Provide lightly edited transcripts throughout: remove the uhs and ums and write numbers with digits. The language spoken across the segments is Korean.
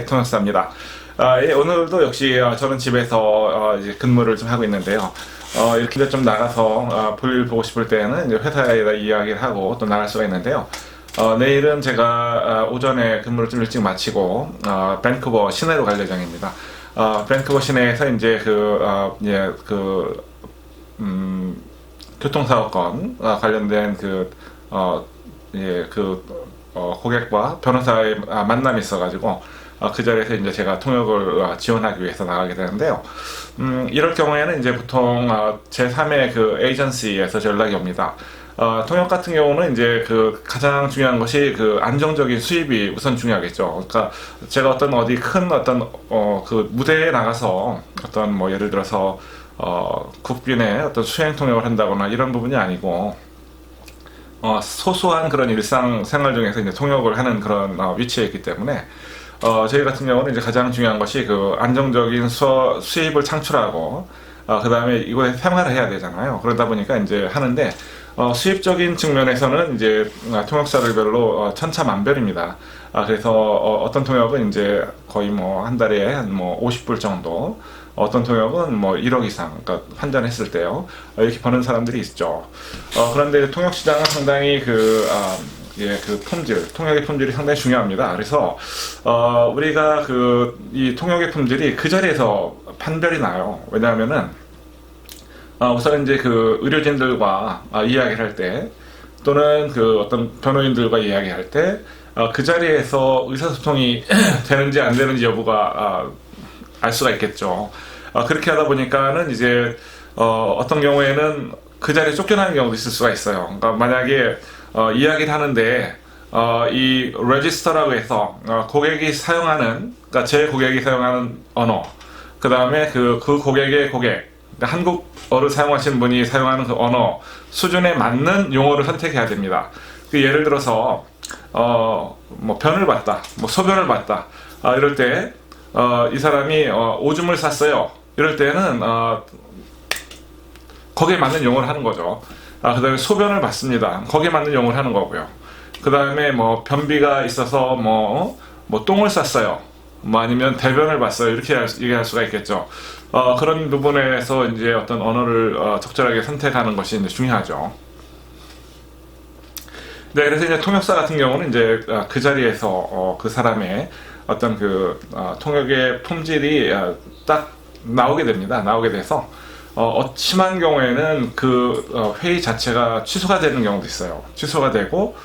통역사입니다. 예, 오늘도 역시 저는 집에서 이제 근무를 좀 하고 있는데요. 이렇게 좀 나가서 볼일 보고 싶을 때는 이제 회사에다 이야기를 하고 또 나갈 수가 있는데요. 내일은 제가 오전에 근무를 좀 일찍 마치고 밴쿠버 시내로 갈 예정입니다. 밴쿠버 시내에서 이제 교통사고건 관련된 고객과 변호사의 만남이 있어가지고 그 자리에서 이제 제가 통역을 지원하기 위해서 나가게 되는데요. 이럴 경우에는 이제 보통 제3의 그 에이전시에서 연락이 옵니다. 통역 같은 경우는 이제 가장 중요한 것이 안정적인 수입이 우선 중요하겠죠. 그러니까 제가 어디 큰 무대에 나가서 예를 들어서 국빈의 수행 통역을 한다거나 이런 부분이 아니고 소소한 그런 일상 생활 중에서 이제 통역을 하는 그런 위치에 있기 때문에 저희 같은 경우는 이제 가장 중요한 것이 안정적인 수입을 창출하고 그 다음에 이거에 생활을 해야 되잖아요. 그러다 보니까 이제 하는데 수입적인 측면에서는 이제 통역사들별로 천차만별입니다. 그래서 어떤 통역은 이제 거의 한 달에 한 50불 정도, 어떤 통역은 1억 이상, 그러니까 환전했을 때요. 이렇게 버는 사람들이 있죠. 그런데 통역 시장은 상당히 통역의 품질이 상당히 중요합니다. 그래서 우리가 이 통역의 품질이 그 자리에서 판별이 나요. 왜냐하면은 우선 이제 의료진들과 이야기를 할 때, 또는 어떤 변호인들과 이야기할 때, 그 자리에서 의사소통이 되는지 안 되는지 여부가 알 수가 있겠죠. 그렇게 하다 보니까는 이제 어떤 경우에는 그 자리에 쫓겨나는 경우도 있을 수가 있어요. 그러니까 만약에 이야기를 하는데 이 레지스터라고 해서 고객이 사용하는, 그러니까 제 고객이 사용하는 언어, 그 다음에 그 고객의 고객, 그러니까 한국어를 사용하시는 분이 사용하는 그 언어 수준에 맞는 용어를 선택해야 됩니다. 예를 들어서 변을 봤다, 소변을 봤다, 이럴 때 이 사람이 오줌을 쌌어요. 이럴 때는 거기에 맞는 용어를 하는 거죠. 그 다음에 소변을 봤습니다. 거기에 맞는 용어를 하는 거고요. 그 다음에 변비가 있어서 똥을 쌌어요. 아니면 대변을 봤어요. 이렇게 얘기할 수가 있겠죠. 그런 부분에서 이제 어떤 언어를 적절하게 선택하는 것이 이제 중요하죠. 네, 그래서 이제 통역사 같은 경우는 이제 그 자리에서 그 사람의 어떤 통역의 품질이 딱 나오게 됩니다. 나오게 돼서 심한 경우에는 회의 자체가 취소가 되는 경우도 있어요. 취소가 되고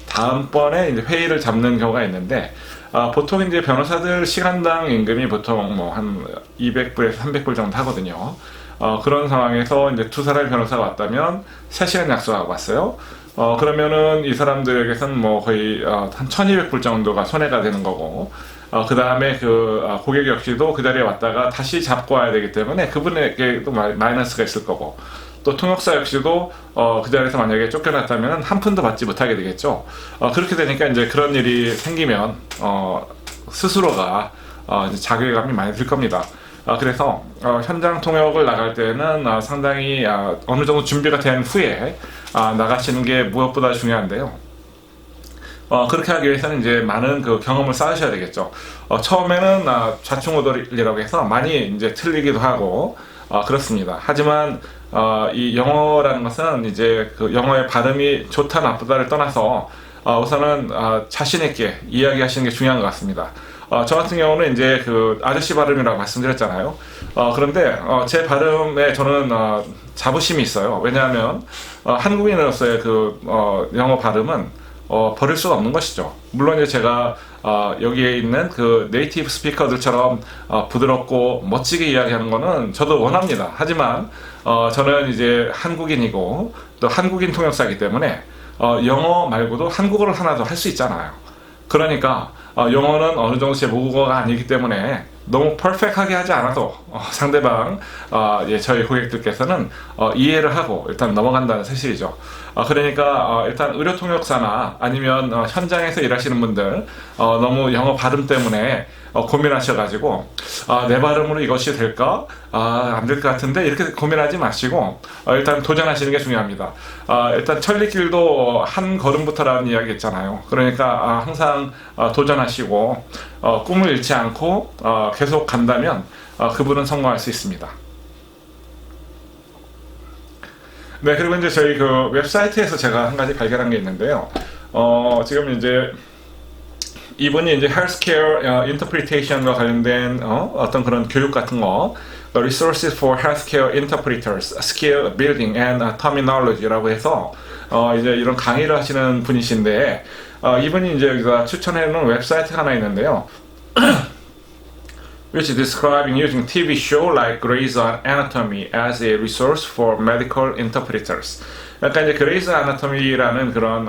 다음번에 이제 회의를 잡는 경우가 있는데 보통 이제 변호사들 시간당 임금이 보통 한 200불에서 300불 정도 하거든요. 그런 상황에서 이제 두 사람의 변호사가 왔다면 3시간 약속하고 왔어요. 그러면은 이 사람들에게선 거의 한 1200불 정도가 손해가 되는 거고, 그 다음에 고객 역시도 그 자리에 왔다가 다시 잡고 와야 되기 때문에 그분에게도 마이너스가 있을 거고, 또 통역사 역시도 그 자리에서 만약에 쫓겨났다면 한 푼도 받지 못하게 되겠죠. 그렇게 되니까 이제 그런 일이 생기면 스스로가 이제 자괴감이 많이 들 겁니다. 그래서 현장 통역을 나갈 때는 상당히 어느 정도 준비가 된 후에 나가시는 게 무엇보다 중요한데요. 그렇게 하기 위해서는 이제 많은 경험을 쌓으셔야 되겠죠. 처음에는 좌충우돌이라고 해서 많이 이제 틀리기도 하고 그렇습니다. 하지만 이 영어라는 것은 이제 영어의 발음이 좋다 나쁘다를 떠나서 우선은 자신 있게 이야기하시는 게 중요한 것 같습니다. 저 같은 경우는 이제 아저씨 발음이라고 말씀드렸잖아요. 그런데 제 발음에 저는 자부심이 있어요. 왜냐하면 한국인으로서의 영어 발음은 버릴 수가 없는 것이죠. 물론 이제 제가 여기에 있는 네이티브 스피커들처럼 부드럽고 멋지게 이야기하는 거는 저도 원합니다. 하지만 저는 이제 한국인이고 또 한국인 통역사이기 때문에 영어 말고도 한국어를 하나 더 할 수 있잖아요. 그러니까 영어는 어느 정도 제 모국어가 아니기 때문에 너무 퍼펙트하게 하지 않아도 상대방 저희 고객들께서는 이해를 하고 일단 넘어간다는 사실이죠. 그러니까 일단 의료 통역사나 아니면 현장에서 일하시는 분들 너무 영어 발음 때문에 고민하셔가지고 내 발음으로 이것이 될까? 안 될 것 같은데 이렇게 고민하지 마시고 일단 도전하시는 게 중요합니다. 일단 천리길도 한 걸음부터라는 이야기 있잖아요. 그러니까 항상 도전하시고 꿈을 잃지 않고 계속 간다면 그분은 성공할 수 있습니다. 네, 그리고 이제 저희 그 웹사이트에서 제가 한 가지 발견한 게 있는데요. 지금 이제 이분이 이제 헬스케어 인터프리테이션과 관련된 어떤 그런 교육 같은 거, Resources for Healthcare Interpreters, Skill Building and Terminology라고 해서 이제 이런 강의를 하시는 분이신데 이분이 이제 여기서 추천해 놓은 웹사이트가 하나 있는데요. which is describing using TV show like Grey's Anatomy as a resource for medical interpreters. 약간 이제 그레이스 아나토미라는 그런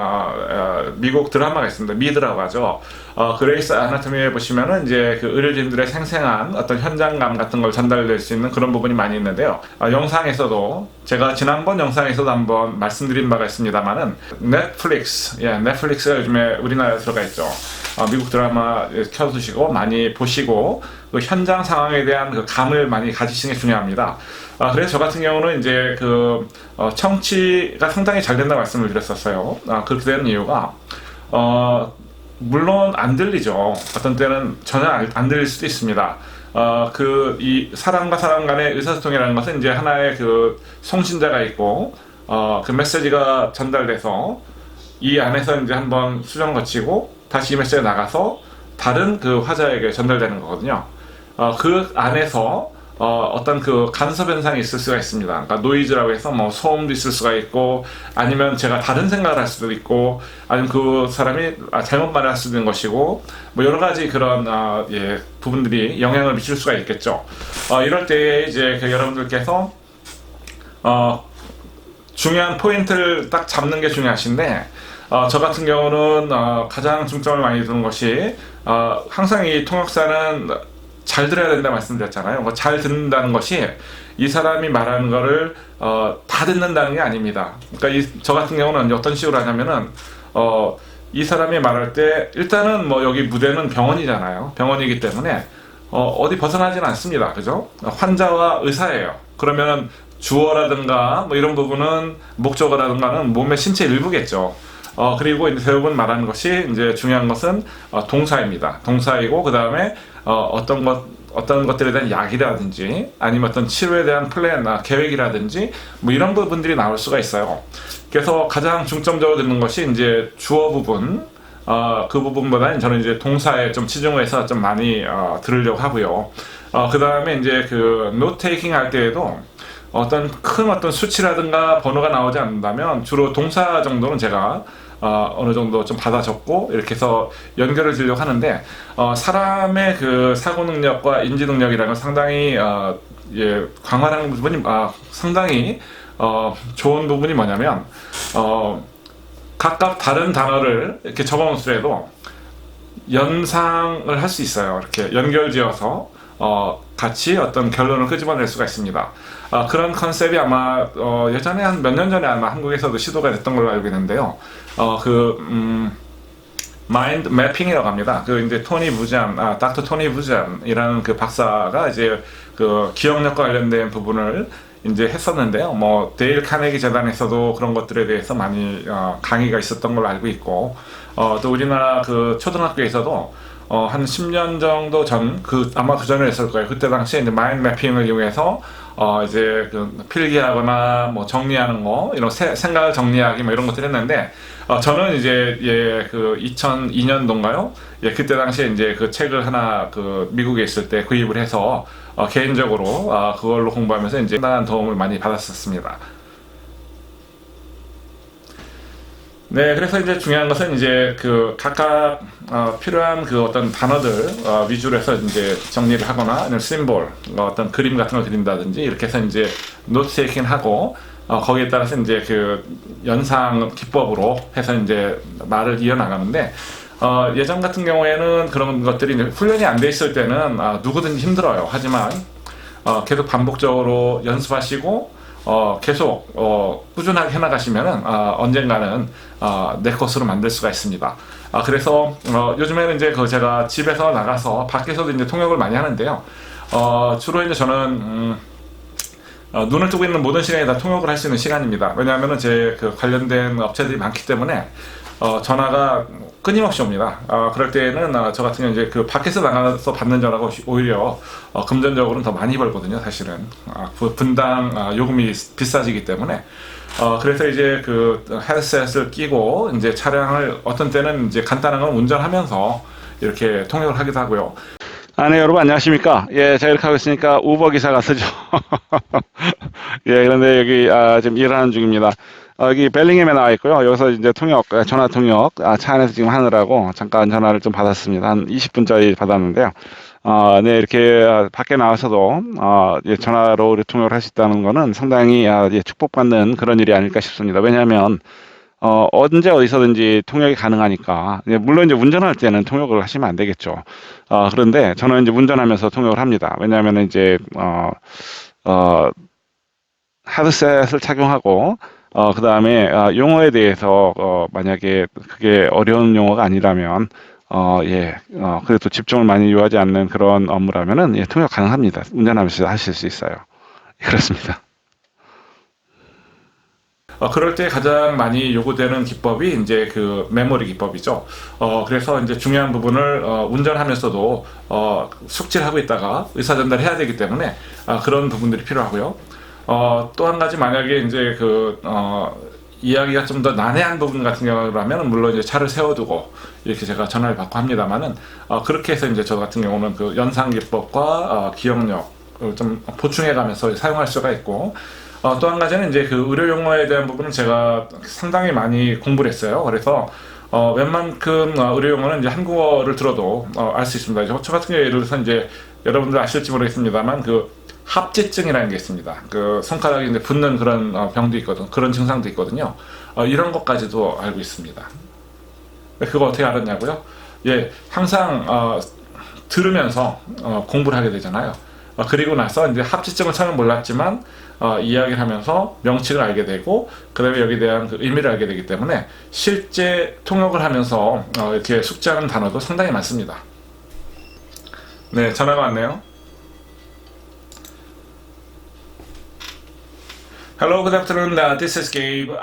미국 드라마가 있습니다. 미드라고 하죠. 그레이스 아나토미에 보시면은 이제 그 의료진들의 생생한 어떤 현장감 같은 걸 전달될 수 있는 그런 부분이 많이 있는데요. 영상에서도 제가 지난번 영상에서도 한번 말씀드린 바가 있습니다만은 넷플릭스가 요즘에 우리나라에 들어가 있죠. 미국 드라마 켜두시고 많이 보시고 그 현장 상황에 대한 그 감을 많이 가지시는 게 중요합니다. 그래서 저 같은 경우는 이제 그 청취가 상당히 잘 된다고 말씀을 드렸었어요. 그렇게 되는 이유가 물론 안 들리죠. 어떤 때는 전혀 안 들릴 수도 있습니다. 이 사람과 사람 간의 의사소통이라는 것은 이제 하나의 그 송신자가 있고 그 메시지가 전달돼서 이 안에서 이제 한번 수정 거치고 다시 이 메시지가 나가서 다른 그 화자에게 전달되는 거거든요. 그 안에서 어떤 그 간섭 현상이 있을 수가 있습니다. 그러니까 노이즈라고 해서 뭐 소음도 있을 수가 있고, 아니면 제가 다른 생각을 할 수도 있고, 아니면 그 사람이 잘못 말을 할 수도 있는 것이고, 뭐 여러 가지 그런 부분들이 영향을 미칠 수가 있겠죠. 이럴 때 이제 그 여러분들께서 중요한 포인트를 딱 잡는 게 중요하신데, 저 같은 경우는 가장 중점을 많이 두는 것이 항상 이 통역사는 잘 들어야 된다 말씀드렸잖아요. 잘 듣는다는 것이 이 사람이 말하는 거를 다 듣는다는 게 아닙니다. 그러니까 저 같은 경우는 어떤 식으로 하냐면은 이 사람이 말할 때 일단은 뭐 여기 무대는 병원이잖아요. 병원이기 때문에 어디 벗어나지는 않습니다. 그죠? 환자와 의사예요. 그러면 주어라든가 뭐 이런 부분은 목적어라든가는 몸의 신체 일부겠죠. 그리고 이제 대부분 말하는 것이 이제 중요한 것은 동사입니다. 동사이고 그 다음에 어떤 것들에 대한 약이라든지 아니면 어떤 치료에 대한 플랜, 계획이라든지 뭐 이런 부분들이 나올 수가 있어요. 그래서 가장 중점적으로 듣는 것이 이제 주어 부분, 그 부분보다는 저는 이제 동사에 좀 치중을 해서 좀 많이 들으려고 하고요. 그 다음에 이제 그 노트 테이킹 할 때에도 어떤 수치라든가 번호가 나오지 않는다면 주로 동사 정도는 제가 어느 정도 좀 받아 적고 이렇게 해서 연결을 드리려고 하는데 사람의 그 사고 능력과 인지 능력이라는 건 상당히 광활한 부분이 상당히 좋은 부분이 뭐냐면 각각 다른 단어를 이렇게 적어 놓더라도 연상을 할 수 있어요. 이렇게 연결지어서 같이 어떤 결론을 끄집어낼 수가 있습니다. 그런 컨셉이 아마 예전에 한 몇 년 전에 아마 한국에서도 시도가 됐던 걸로 알고 있는데요. 마인드 매핑이라고 합니다. 그 이제 닥터 토니 부잔이라는 그 박사가 이제 그 기억력과 관련된 부분을 이제 했었는데요. 뭐 데일 카네기 재단에서도 그런 것들에 대해서 많이 강의가 있었던 걸로 알고 있고, 또 우리나라 그 초등학교에서도 한 10년 정도 전, 아마 그 전에 했을 거예요. 그때 당시에 이제 마인드 매핑을 이용해서, 이제 그 필기하거나 뭐 정리하는 거, 이런 생각을 정리하기 뭐 이런 것들 했는데, 저는 이제, 그 2002년도인가요? 그때 당시에 이제 그 책을 하나 미국에 있을 때 구입을 해서, 개인적으로, 그걸로 공부하면서 이제 상당한 도움을 많이 받았었습니다. 네, 그래서 이제 중요한 것은 이제 그 각각 필요한 그 어떤 단어들 위주로 해서 이제 정리를 하거나 아니면 심볼, 어떤 그림 같은 걸 그린다든지 이렇게 해서 이제 노트 테이킹 하고 거기에 따라서 이제 그 연상 기법으로 해서 이제 말을 이어나가는데 예전 같은 경우에는 그런 것들이 이제 훈련이 안 돼 있을 때는 누구든지 힘들어요. 하지만 계속 반복적으로 연습하시고 계속 꾸준하게 해나가시면은 언젠가는 내 것으로 만들 수가 있습니다. 그래서 요즘에는 이제 제가 집에서 나가서 밖에서도 이제 통역을 많이 하는데요. 주로 이제 저는 눈을 뜨고 있는 모든 시간에 다 통역을 할 수 있는 시간입니다. 왜냐하면 제 관련된 업체들이 많기 때문에 전화가 끊임없이 옵니다. 그럴 때에는 저 같은 경우 이제 밖에서 나가서 받는 전화가 오히려 금전적으로는 더 많이 벌거든요. 사실은 분당 요금이 비싸지기 때문에 그래서 이제 헤드셋을 끼고 이제 차량을 어떤 때는 이제 간단한 건 운전하면서 이렇게 통역을 하기도 하고요. 네, 여러분 안녕하십니까? 예, 제가 이렇게 하고 있으니까 우버 기사가 쓰죠. 예, 그런데 여기 지금 일하는 중입니다. 여기 벨링햄에 나와 있고요. 여기서 이제 전화 통역 차 안에서 지금 하느라고 잠깐 전화를 좀 받았습니다. 한 20분짜리 받았는데요. 네, 이렇게 밖에 나와서도 예, 전화로 우리 통역을 할 수 있다는 거는 상당히 예, 축복받는 그런 일이 아닐까 싶습니다. 왜냐하면 언제 어디서든지 통역이 가능하니까. 예, 물론 이제 운전할 때는 통역을 하시면 안 되겠죠. 그런데 저는 이제 운전하면서 통역을 합니다. 왜냐하면 이제 어, 헤드셋을 착용하고 그 다음에 용어에 대해서 만약에 그게 어려운 용어가 아니라면 예, 그래도 집중을 많이 요하지 않는 그런 업무라면은 예, 통역 가능합니다. 운전하면서 하실 수 있어요. 그렇습니다. 그럴 때 가장 많이 요구되는 기법이 이제 메모리 기법이죠. 그래서 이제 중요한 부분을 운전하면서도 숙지를 하고 있다가 의사 전달을 해야 되기 때문에 그런 부분들이 필요하고요. 또 한 가지 만약에 이제 이야기가 좀 더 난해한 부분 같은 경우라면 물론 이제 차를 세워두고 이렇게 제가 전화를 받고 합니다만은 그렇게 해서 이제 저 같은 경우는 연상 기법과 기억력을 좀 보충해가면서 사용할 수가 있고 또 한 가지는 이제 의료 용어에 대한 부분은 제가 상당히 많이 공부를 했어요. 그래서 웬만큼 의료 용어는 이제 한국어를 들어도 알 수 있습니다. 저 같은 경우에 예를 들어서 이제 여러분들 아실지 모르겠습니다만 합지증이라는 게 있습니다. 손가락이 이제 붓는 그런 병도 있거든, 그런 증상도 있거든요. 이런 것까지도 알고 있습니다. 그거 어떻게 알았냐고요? 예, 항상 들으면서 공부를 하게 되잖아요. 그리고 나서 이제 합지증을 처음 몰랐지만 이야기를 하면서 명칭을 알게 되고 그 다음에 여기에 대한 의미를 알게 되기 때문에 실제 통역을 하면서 이렇게 숙지하는 단어도 상당히 많습니다. 네, 전화가 왔네요. Hello, good afternoon. This is Gabe.